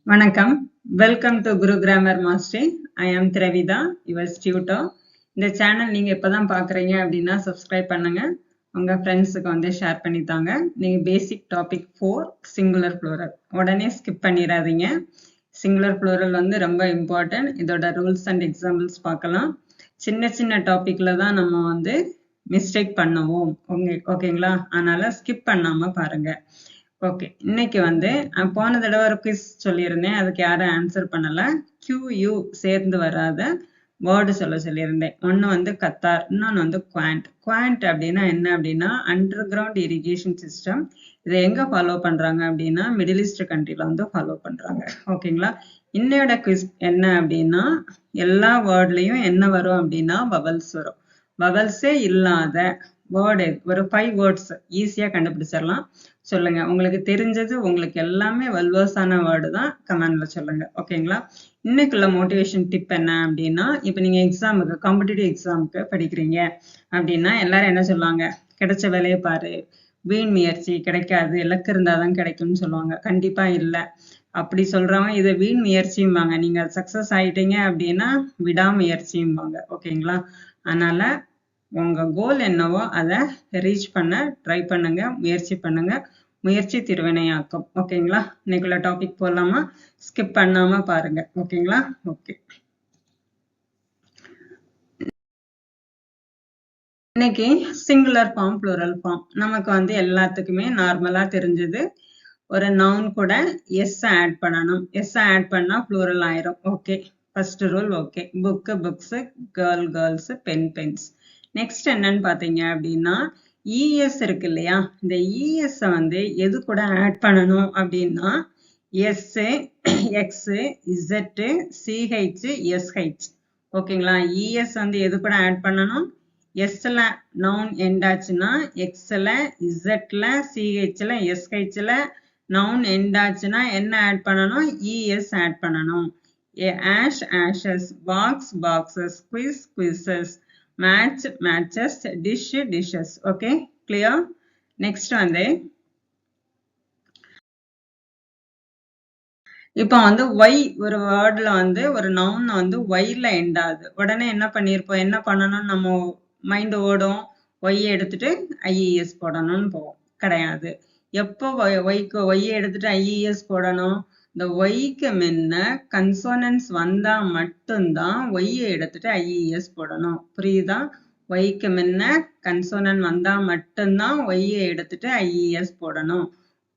வணக்கம். Welcome to Guru grammar mastery. I am Dravida, your tutor. இந்த channel நீங்க இப்பதான் பாக்குறீங்க அப்படின்னா சப்ஸ்கிரைப் பண்ணுங்க. உங்க ஃப்ரெண்ட்ஸுக்கு வந்து ஷேர் பண்ணித்தாங்க. நீங்க பேசிக் டாபிக் 4 சிங்குலர் ப்ளூரல் உடனே ஸ்கிப் பண்ணிடாதீங்க. சிங்குலர் ப்ளூரல் வந்து ரொம்ப இம்பார்ட்டன்ட். இதோட ரூல்ஸ் அண்ட் எக்ஸாம்பிள்ஸ் பார்க்கலாம். சின்ன சின்ன டாபிக்ல தான் நம்ம வந்து மிஸ்டேக் பண்ணுவோம். ஓகேங்களா? அதனால ஸ்கிப் பண்ணாம பாருங்க. ஓகே, இன்னைக்கு வந்து போன தடவை ஒரு குவிஸ் சொல்லியிருந்தேன். அதுக்கு யாரும் ஆன்சர் பண்ணல. QU சேர்ந்து வராத வேர்டு சொல்லியிருந்தேன். ஒன்னு வந்து கத்தார், இன்னொன்னு வந்து குவாண்ட். குவாண்ட் அப்படின்னா என்ன அப்படின்னா அண்டர் கிரவுண்ட் இரிகேஷன் சிஸ்டம். இதை எங்க ஃபாலோ பண்றாங்க அப்படின்னா மிடில் ஈஸ்ட் கண்ட்ரில வந்து ஃபாலோ பண்றாங்க. ஓகேங்களா? இன்னையோட குவிஸ் என்ன அப்படின்னா எல்லா வேர்ட்லயும் என்ன வரும் அப்படின்னா வவல்ஸ் வரும். வவல்ஸே இல்லாத வேர்டு ஒரு 5 வேர்ட்ஸ் ஈஸியா கண்டுபிடிச்சிடலாம். சொல்லுங்க. உங்களுக்கு தெரிஞ்சது உங்களுக்கு எல்லாமே வெல்வர்ஸான வேர்டு தான் கமெண்ட்ல சொல்லுங்க. ஓகேங்களா? இன்னைக்குள்ள மோட்டிவேஷன் டிப் என்ன அப்படின்னா இப்ப நீங்க எக்ஸாமுக்கு காம்படிட்டிவ் எக்ஸாமுக்கு படிக்கிறீங்க அப்படின்னா எல்லாரும் என்ன சொல்லுவாங்க? கிடைச்ச வேலையை பாரு, வீண் முயற்சி கிடைக்காது, இலக்கு இருந்தாதான் கிடைக்கும்னு சொல்லுவாங்க. கண்டிப்பா இல்லை. அப்படி சொல்றவங்க இதை வீண் முயற்சியும்பாங்க. நீங்க சக்சஸ் ஆயிட்டீங்க அப்படின்னா விடாமுயற்சியும்பாங்க. ஓகேங்களா? அதனால உங்க கோல் என்னவோ அதை ரீச் பண்ண ட்ரை பண்ணுங்க, முயற்சி பண்ணுங்க. முயற்சி திருவினையாக்கும். ஓகேங்களா? இன்னைக்குள்ள டாபிக் போடலாமா? ஸ்கிப் பண்ணாம பாருங்க. ஓகேங்களா? ஓகே. இன்னைக்கு சிங்குலர் ஃபார்ம், ப்ளூரல் ஃபார்ம் நமக்கு வந்து எல்லாத்துக்குமே நார்மலா தெரிஞ்சது. ஒரு நவுன் கூட எஸ் ஆட் பண்ணணும். எஸ் ஆட் பண்ணா ப்ளூரல் ஆயிரும். Okay, first rule okay. Book books, girl girls, pen pens. Next என்னன்னு பாத்தீங்க அப்படின்னா இஎஸ் இருக்கு இல்லையா? இந்த இஎஸ் வந்து எது கூட ஆட் பண்ணணும் அப்படின்னா S, X, Z, CH, SH. ஓகேங்களா? இஎஸ் வந்து எது கூட ஆட் பண்ணணும்? எஸ்ல நவுன் எண்ட் ஆச்சுன்னா எக்ஸ்ல, இசட்ல, சிஹெச்ல, எஸ்ஹெச்ல நவுன் எண்ட் ஆச்சுன்னா என்ன ஆட் பண்ணணும்? இஎஸ் ஆட் பண்ணணும். Ash Ashes, box boxes, quiz quizzes, match matches, dish dishes. Okay, clear? Next வந்து இப்போ வந்து ஒய் ஒரு வேர்ட்ல வந்து ஒரு நவுன் வந்து ஒய்ல எண்ட் ஆகுது. உடனே என்ன பண்ணிருப்போம்? என்ன பண்ணணும்? நம்ம மைண்ட் ஓடும், ஒய் எடுத்துட்டு ஐஇஎஸ் போடணும்னு போவோம். கிடையாது. எப்போ ஒய்க்கு ஒய் எடுத்துட்டு ஐஇஎஸ் போடணும்? இந்த ஒய்க்கு முன்ன கன்சோனன்ஸ் வந்தா மட்டும்தான் ஒய்யை எடுத்துட்டு ஐஇஎஸ் போடணும். புரியுதா? ஒய்க்கு முன்ன கன்சோனன் வந்தா மட்டும்தான் ஒய்யை எடுத்துட்டு ஐஇஎஸ் போடணும்.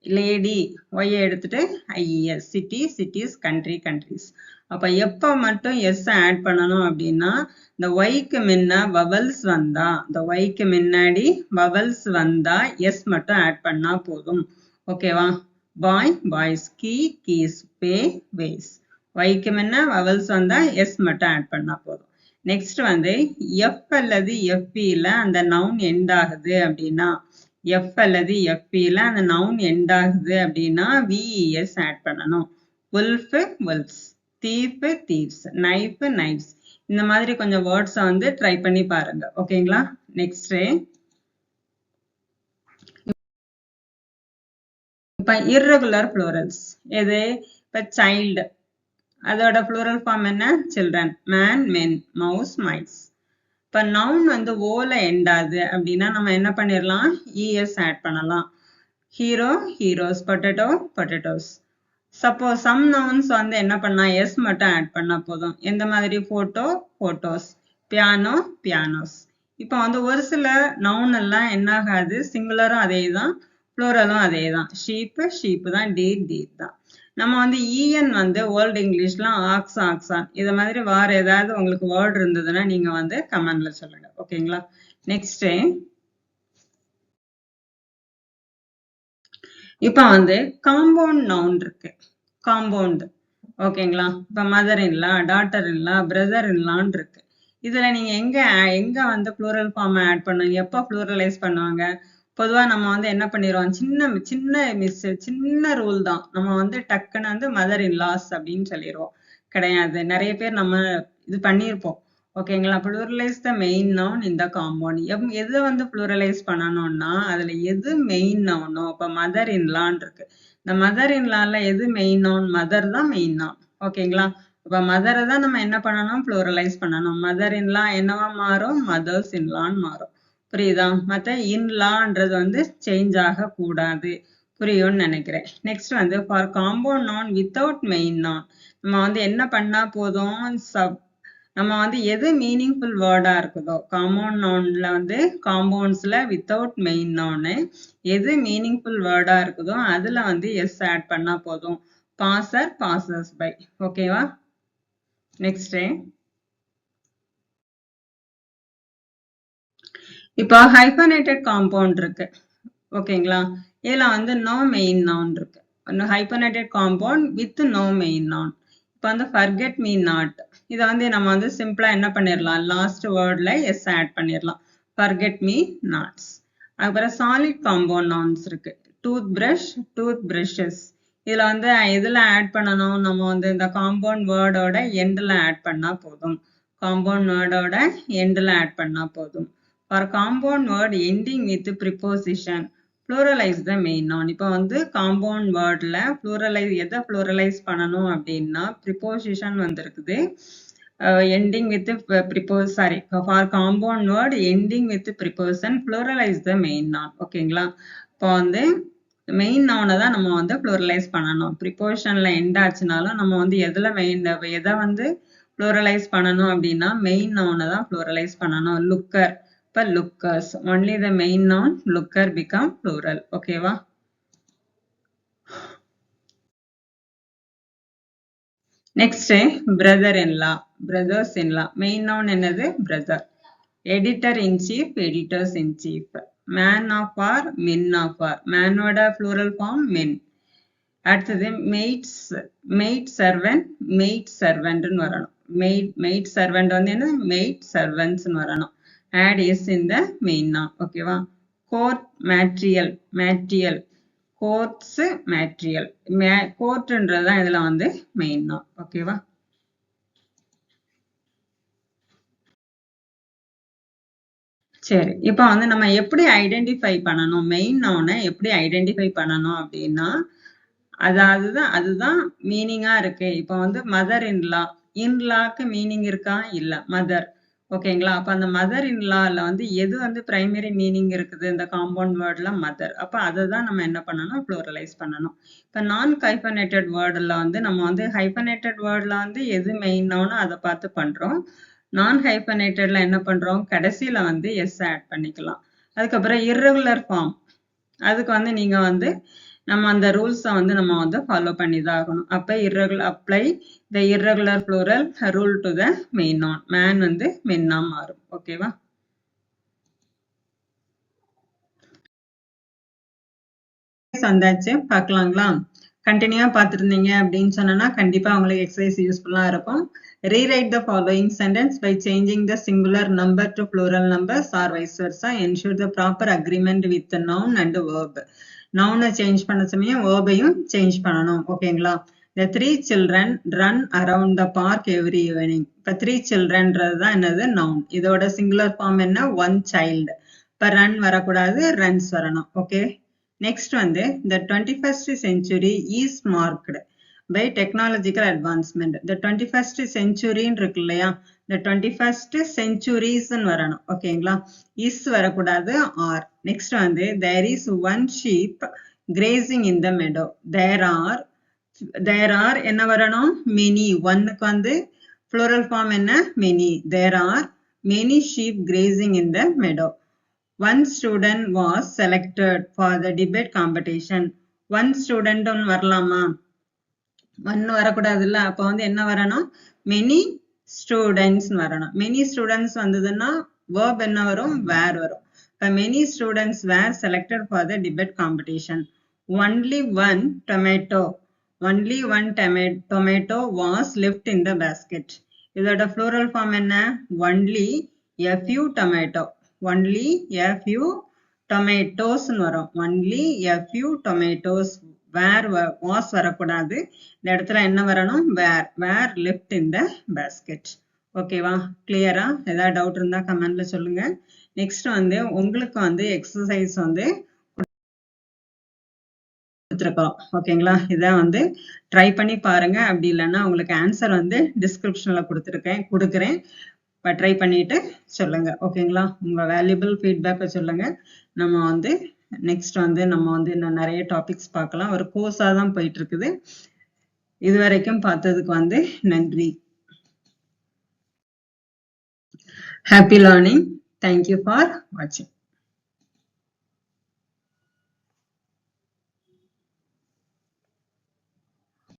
லேடி ஒய்யை எடுத்துட்டு IES. City cities, country countries. அப்ப எப்ப மட்டும் எஸ் ஆட் பண்ணணும் அப்படின்னா இந்த ஒய்க்கு முன்ன வவல்ஸ் வந்தா, இந்த ஒய்க்கு முன்னாடி வவல்ஸ் வந்தா எஸ் மட்டும் ஆட் பண்ணா போதும். ஓகேவா? பாய் பாய்ஸ், கீ கீஸ், பே வேஸ். ஒய்க்கு முன்ன வவல்ஸ் வந்தா எஸ் மட்டும் ஆட் பண்ணா போதும். நெக்ஸ்ட் வந்து எஃப் அல்லது எஃப்பில அந்த நவுன் எண்ட் ஆகுது அப்படின்னா எஃப் அல்லது எஃப்பில அந்த நவுன் எண்ட் ஆகுது அப்படின்னா விஇஎஸ் ஆட் பண்ணணும். Wolf wolfs, thief thieves, knife knifes. இந்த மாதிரி கொஞ்சம் வேர்ட்ஸை வந்து ட்ரை பண்ணி பாருங்க. ஓகேங்களா? நெக்ஸ்ட் இப்ப இர்ரெகுலர் ப்ளூரல்ஸ் எது? இப்ப சைல்டு, அதோட ப்ளூரல் ஃபார்ம் என்ன? Children. Man men, mouse mice. இப்ப நவுன் வந்து ஓல எண்ட் ஆகுது அப்படின்னா நம்ம என்ன பண்ணிடலாம்? இஎஸ் ஆட் பண்ணலாம். Hero heroes, potato potatoes. Suppose some nouns வந்து என்ன பண்ணா எஸ் மட்டும் ஆட் பண்ணா போதும். எந்த மாதிரி? Photo photos, piano pianos. இப்ப வந்து ஒரு சில நவுன் எல்லாம் என்ன ஆகாது? சிங்குலரும் அதே தான், ப்ளூரலும் அதே தான். ஷீப்பு ஷீப்பு தான், டீர் டீர் தான். நம்ம வந்து இஎன் வந்து ஓல்டு இங்கிலீஷ்ல ஆக்ஸ் ஆக்ஸான். இத மாதிரி வேற ஏதாவது உங்களுக்கு வேர்டு இருந்ததுன்னா நீங்க வந்து கமெண்ட்ல சொல்லுங்க. ஓகேங்களா? நெக்ஸ்ட் இப்ப வந்து காம்பவுண்ட் நவுன் இருக்கு. காம்பவுண்ட். ஓகேங்களா? இப்ப mother in law, daughter in law, brother இன்லான்னு இருக்கு. இதுல நீங்க எங்க வந்து ப்ளூரல் ஃபார்ம் ஆட் பண்ணுங்க? எப்ப ப்ளூரலைஸ் பண்ணுவாங்க? பொதுவா நம்ம வந்து என்ன பண்ணிடுவோம்? சின்ன ரூல் தான். நம்ம வந்து டக்குன்னு வந்து மதர் இன்லாஸ் அப்படின்னு சொல்லிடுவோம். கிடையாது. நிறைய பேர் நம்ம இது பண்ணியிருப்போம். ஓகேங்களா? ப்ளூரலைஸ் த மெயின் நவுன் இந்த காம்பவுண்ட். எதை வந்து ப்ளூரலைஸ் பண்ணணும்னா அதுல எது மெயின் நவுனோ, இப்ப மதர் இன்லான் இருக்கு. இந்த மதர் இன் லால எது மெயின் நவுன்? மதர் தான் மெயின் நவுன். ஓகேங்களா? இப்ப மதரை தான் நம்ம என்ன பண்ணணும்? ப்ளூரலைஸ் பண்ணணும். மதர் இன் லா என்னவா மாறும்? மதர்ஸ் இன் லான்னு மாறும். புரியுதா? மத்த இன் லான்றது வந்து சேஞ்ச் ஆக கூடாது. புரியும்னு நினைக்கிறேன். நெக்ஸ்ட் வந்து for compound noun without main noun நம்ம வந்து என்ன பண்ணா போதும்? நம்ம வந்து எது மீனிங்ஃபுல் வேர்டா இருக்குதோ காம்பவுண்ட் நவுன்ல வந்து காம்பவுண்ட்ஸ்ல வித்தவுட் மெயின் நவுனு எது மீனிங்ஃபுல் வேர்டா இருக்குதோ அதுல வந்து எஸ் ஆட் பண்ணா போதும். Passer, passers by. ஓகேவா? நெக்ஸ்ட் இப்போ ஹைபனேட்டட் காம்பவுண்ட் இருக்கு. ஓகேங்களா? இதுல வந்து நோ மெயின் நவுன் இருக்கு. Hyphenated compound with no main noun. இப்போ வந்து ஃபர்கெட் மீ நாட் இதை வந்து நம்ம வந்து சிம்பிளா என்ன பண்ணிடலாம்? லாஸ்ட் வேர்ட்ல எஸ் ஆட் பண்ணிடலாம். Forget me nots. அதுக்கப்புறம் சாலிட் காம்பவுண்ட் நவுன்ஸ் இருக்கு. Toothbrush, toothbrushes. இதுல வந்து எதுல ஆட் பண்ணணும்? நம்ம வந்து இந்த காம்பவுண்ட் வேர்டோட எண்ட்ல ஆட் பண்ணா போதும். காம்பவுண்ட் வேர்டோட எண்ட்ல ஆட் பண்ணா போதும். For compound word ending with preposition, pluralize the main noun. இப்போ வந்து compound wordல pluralize எதை pluralize பண்ணணும் அப்படின்னா preposition வந்திருக்குது. Ending with preposition, sorry, for compound word ending with preposition, pluralize the main noun. ஓகேங்களா? இப்போ வந்து மெயின் நவுனை தான் நம்ம வந்து pluralize பண்ணணும். prepositionல end ஆச்சுனாலும் நம்ம வந்து எதை வந்து pluralize பண்ணணும் அப்படின்னா மெயின் நவுனை தான் pluralize பண்ணணும். looker, இப்போ lookers. Only the main noun looker become plural. ஓகேவா? Next brother-in-law, brothers-in-law. Main noun என்னது? brother. editor in chief, editors in chief. man of war, men of war. manோட plural form men. அடுத்தது maids, maid servant, maid servantன்னு வரணும். maid servant வந்து என்ன? maid servantsன்னு வரணும். add is in the main noun. ஓகேவா? court, material, material. courts, material. courtன்றதுதான் இதுல வந்து main noun. ஓகேவா? சரி, இப்போ வந்து நம்ம எப்படி ஐடென்டிஃபை பண்ணணும்? மெயின் நவுனை எப்படி ஐடென்டிஃபை பண்ணணும் அப்படின்னா அதுதான் மீனிங்கா இருக்கு. இப்போ வந்து மதர் இன்லா, இன்லாக்கு மீனிங் இருக்கா? இல்ல, மதர். ஓகேங்களா? அப்ப அந்த மதர் இன்லால வந்து எது வந்து பிரைமரி மீனிங் இருக்குது? இந்த காம்பவுண்ட் வேர்ட்ல மதர். அப்ப அதை தான் நம்ம என்ன பண்ணணும்? ப்ளூரலைஸ் பண்ணணும். இப்ப நான் ஹைபனேட்டட் வேர்டுல வந்து நம்ம வந்து ஹைபனேட்டட் வேர்ட்ல வந்து எது மெயின் நவுனோ அதை பார்த்து பண்றோம். நான் ஹைபனேட்டட்ல என்ன பண்றோம்? கடைசியில வந்து எஸ் ஆட் பண்ணிக்கலாம். அதுக்கப்புறம் இர்ரெகுலர் ஃபார்ம், அதுக்கு வந்து நீங்க வந்து நம்ம அந்த ரூல்ஸை வந்து நம்ம வந்து ஃபாலோ பண்ணி தான் ஆகணும். அப்ப apply the irregular plural rule to the main noun. Man வந்து மென்னா மாறும். ஓகேவா? வந்தாச்சு, பார்க்கலாங்களா? கண்டினியூவா பார்த்துருந்தீங்க அப்படின்னு சொன்னா கண்டிப்பா உங்களுக்கு எக்ஸசைஸ் யூஸ்ஃபுல்லா இருக்கும். Rewrite the following sentence by changing the singular number to plural numbers or vice versa. Ensure the proper agreement with the noun and the verb. Noun change பண்ண சமயம் verb-ஐயும் change பண்ணணும். ஓகேங்களா? The 3 children run around the park every evening. இப்ப 3 childrenன்றதுதான் என்னது? noun. இதோட singular form என்ன? one child. இப்ப run வரக்கூடாது, runs வரணும். ஓகே. Next வந்து the 21st century is marked by technological advancement. The 21st century இருக்கு இல்லையா? The 21st centuries வரணும். ஓகேங்களா? is வரக்கூடாது, are. Next வந்து there is one sheep grazing in the meadow. There are என்ன வரணும்? many. ஒன்னுக்கு வந்து plural form என்ன? many. There are many sheep grazing in the meadow. One student was selected for the debate competition. One student வரலாமா? ஒன்னு வரக்கூடாதுல்ல. அப்ப வந்து என்ன வரணும்? many students வரணும். many students வந்ததுன்னா verb என்ன வரும்? were வரும். இப்ப many students were selected for the debate competition. Only one tomato was left in the basket. இதோட plural form என்ன? only a few tomato. only a few tomatoes வரும். only a few tomatoes. where was வரக்கூடாது. இந்த இடத்துல என்ன வரணும்? were left in the basket. ஓகேவா? கிளியரா? ஏதாவது டவுட் இருந்தா கமெண்ட்ல சொல்லுங்க. நெக்ஸ்ட் வந்து உங்களுக்கு வந்து எக்ஸசைஸ் வந்து கொடுத்துருக்கோம். ஓகேங்களா? இதான் வந்து ட்ரை பண்ணி பாருங்க. அப்படி இல்லைன்னா உங்களுக்கு ஆன்சர் வந்து டிஸ்கிரிப்ஷன்ல கொடுக்குறேன். ட்ரை பண்ணிட்டு சொல்லுங்க. ஓகேங்களா? உங்க வேல்யூபிள் ஃபீட்பேக்கை சொல்லுங்க. நம்ம வந்து நெக்ஸ்ட் வந்து நம்ம வந்து இன்னும் நிறைய டாபிக்ஸ் பார்க்கலாம். ஒரு கோர்ஸா தான் போயிட்டு இருக்குது. இதுவரைக்கும் பார்த்ததுக்கு வந்து நன்றி. Happy learning. Thank you for watching.